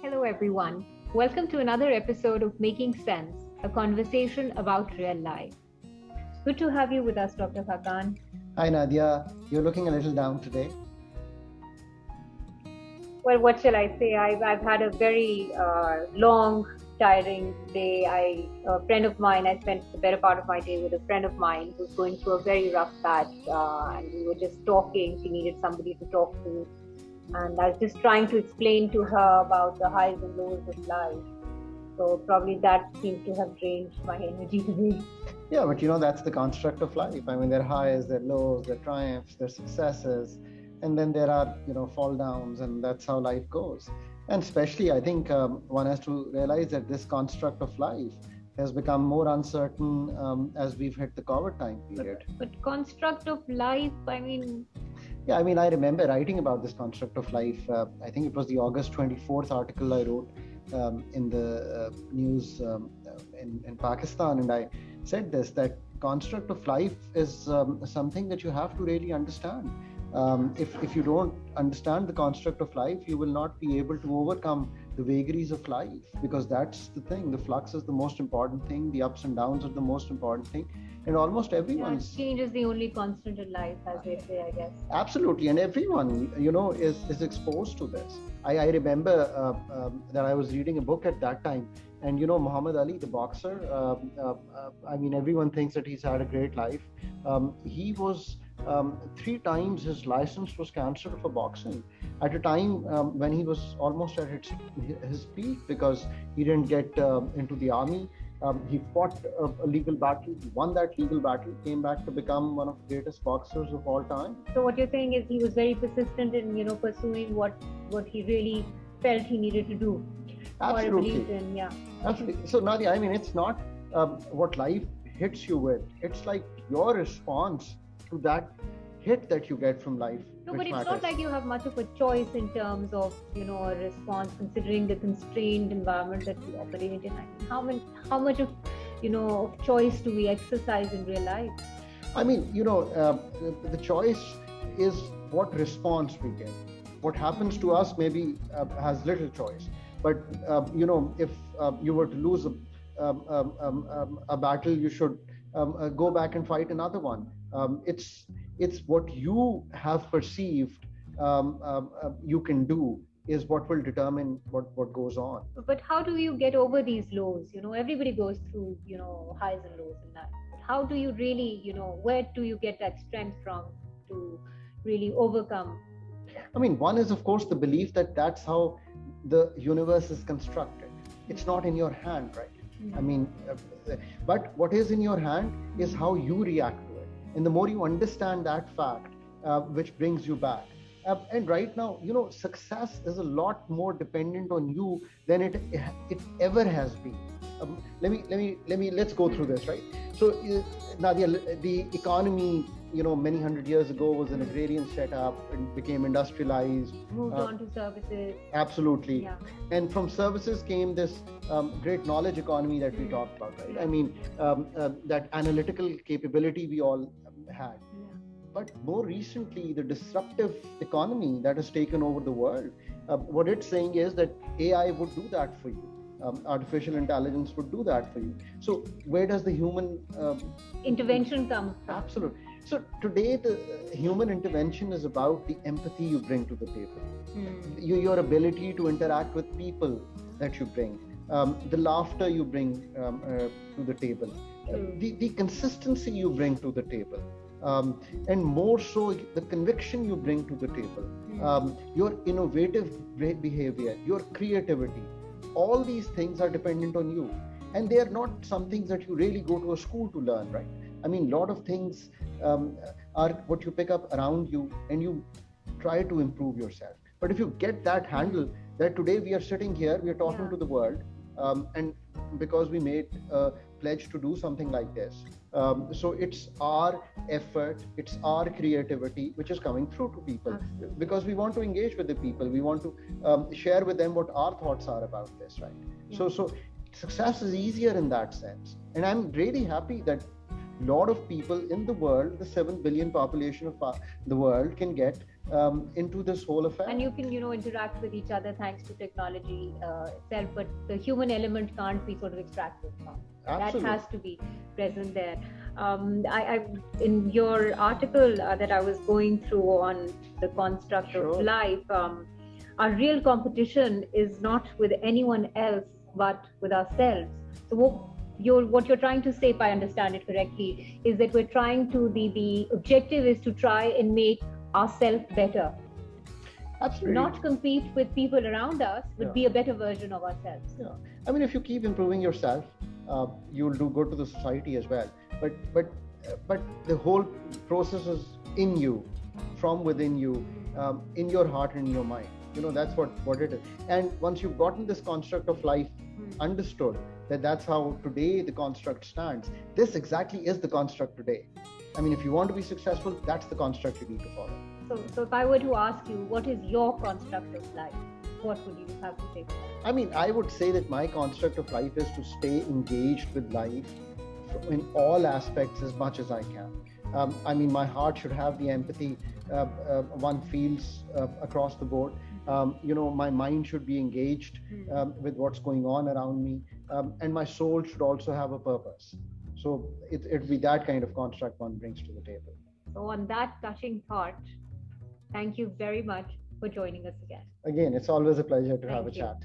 Hello, everyone. Welcome to another episode of Making Sense, a conversation about real life. Good to have you with us, Dr. Hakan. Hi Nadia, you're looking a little down today. Well, what shall I say? I've had a very long, tiring day. A friend of mine, I spent the better part of my day with a friend of mine who's going through a very rough patch, and we were just talking. She needed somebody to talk to, and I was just trying to explain to her about the highs and lows of life. So probably that seems to have drained my energy today. Yeah, but that's the construct of life. I mean, there are highs, there are lows, there are triumphs, there are successes, and then there are, fall downs, and that's how life goes. And especially, I think one has to realize that this construct of life has become more uncertain as we've hit the COVID time period. But construct of life, I mean... Yeah, I mean, I remember writing about this construct of life. I think it was the August 24th article I wrote in the news in Pakistan, and I said this, that construct of life is something that you have to really understand. If you don't understand the construct of life, you will not be able to overcome the vagaries of life, because that's the thing. The flux is the most important thing. The ups and downs are the most important thing. And almost everyone's... change is the only constant in life, as they say, I guess. Absolutely. And everyone, is exposed to this. I remember that I was reading a book at that time, and Muhammad Ali, the boxer, I mean, everyone thinks that he's had a great life. He was 3 times his license was cancelled for boxing at a time when he was almost at his peak, because he didn't get into the army. He fought a legal battle, won that legal battle, came back to become one of the greatest boxers of all time. So what you're saying is he was very persistent in, pursuing what he really felt he needed to do. Absolutely. Or believed in, yeah. Absolutely. So Nadia, I mean, it's not what life hits you with. It's like your response to that hit that you get from life. No, but it's not like you have much of a choice in terms of, a response, considering the constrained environment that we operate in. How much of, of choice do we exercise in real life? I mean, the choice is what response we get. What happens to us maybe has little choice. But, if you were to lose a battle, you should go back and fight another one. It's what you have perceived you can do is what will determine what goes on. But how do you get over these lows? Everybody goes through, highs and lows in life. How do you really, where do you get that strength from to really overcome? I mean, one is, of course, the belief that that's how the universe is constructed. It's not in your hand, right? I mean, but what is in your hand is how you react to it. And the more you understand that fact, which brings you back. And right now, success is a lot more dependent on you than it ever has been. Let's go through this, right? So, Nadia, the economy, many hundred years ago was an agrarian setup and became industrialized. Moved on to services. Absolutely. Yeah. And from services came this great knowledge economy that we talked about, right? I mean, that analytical capability we all had. Yeah. But more recently, the disruptive economy that has taken over the world, what it's saying is that AI would do that for you. Artificial intelligence would do that for you. So where does the human intervention come from? Absolutely. So today, the human intervention is about the empathy you bring to the table, your ability to interact with people that you bring, the laughter you bring to the table, the consistency you bring to the table, and more so the conviction you bring to the table, your innovative behavior, your creativity. All these things are dependent on you, and they are not some things that you really go to a school to learn, right? I mean, a lot of things are what you pick up around you, and you try to improve yourself. But if you get that handle, that today we are sitting here, we are talking to the world, and because we made a pledge to do something like this, so it's our effort, it's our creativity which is coming through to people. Absolutely. Because we want to engage with the people, we want to share with them what our thoughts are about this, right? Yeah. So success is easier in that sense, and I'm really happy that a lot of people in the world, the 7 billion population of the world, can get into this whole affair. And you can, interact with each other thanks to technology itself, but the human element can't be sort of extracted from. Absolutely. That has to be present there. In your article that I was going through on the construct of life, our real competition is not with anyone else but with ourselves. So what you're trying to say, if I understand it correctly, is that we're trying to, the objective is to try and make ourselves better. Absolutely. Not compete with people around us, but be a better version of ourselves. Yeah. I mean, if you keep improving yourself, you'll do good to the society as well. But the whole process is in you, from within you, in your heart and in your mind. That's what it is. And once you've gotten this construct of life understood, that's how today the construct stands. This exactly is the construct today. I mean, if you want to be successful, that's the construct you need to follow. So if I were to ask you, what is your construct of life? What would you have to say? I mean, I would say that my construct of life is to stay engaged with life in all aspects as much as I can. I mean, my heart should have the empathy one feels across the board. My mind should be engaged with what's going on around me, and my soul should also have a purpose. So it'd be that kind of construct one brings to the table. So on that touching thought, thank you very much for joining us again. Again, it's always a pleasure to have a chat.